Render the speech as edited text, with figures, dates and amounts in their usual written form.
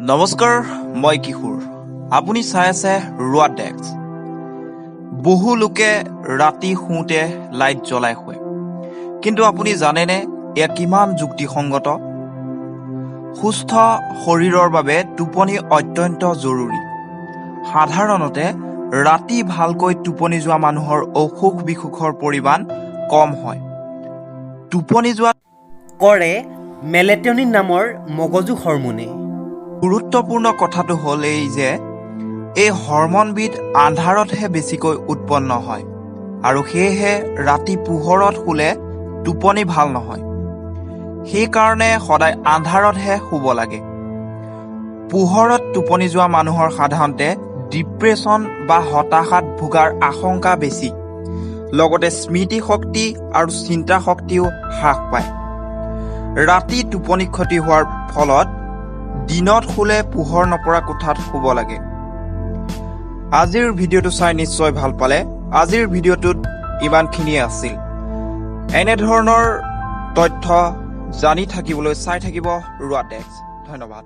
নমস্কাৰ, মই কিশোৰ। আপুনি চাই আছে ৰুৱা ডেস্ক। বহু লোকে ৰাতি শুওঁতে লাইট জ্বলাই শুৱে, কিন্তু আপুনি জানেনে এয়া কিমান যুক্তিসংগত? সুস্থ শৰীৰৰ বাবে টোপনি অত্যন্ত জৰুৰী। সাধাৰণতে ৰাতি ভালকৈ টোপনি যোৱা মানুহৰ অসুখ বিসুখৰ পৰিমাণ কম হয়। টোপনি যোৱাত কৰে মেলেটনিন নামৰ মগজু হৰমনে। গুৰুত্বপূৰ্ণ কথাটো হ'ল এই যে এই হৰমনবিধ আন্ধাৰতহে বেছিকৈ উৎপন্ন হয়, আৰু সেয়েহে ৰাতি পোহৰত শুলে টোপনি ভাল নহয়। সেইকাৰণে সদায় আন্ধাৰতহে শুব লাগে। পোহৰত টোপনি যোৱা মানুহৰ সাধাৰণতে ডিপ্ৰেছন বা হতাশাত ভোগাৰ আশংকা বেছি, লগতে স্মৃতি শক্তি আৰু চিন্তা শক্তিও হ্ৰাস পায়। ৰাতি টোপনি ক্ষতি হোৱাৰ ফলত দিনত শুলে পোহৰ নপৰা কোঠাত শুব লাগে। আজিৰ ভিডিঅ'টো চাই নিশ্চয় ভাল পালে। আজিৰ ভিডিঅ'টোত ইমানখিনিয়ে আছিল। এনেধৰণৰ তথ্য জানি থাকিবলৈ চাই থাকিব ৰুৱা ডেস্ক। ধন্যবাদ।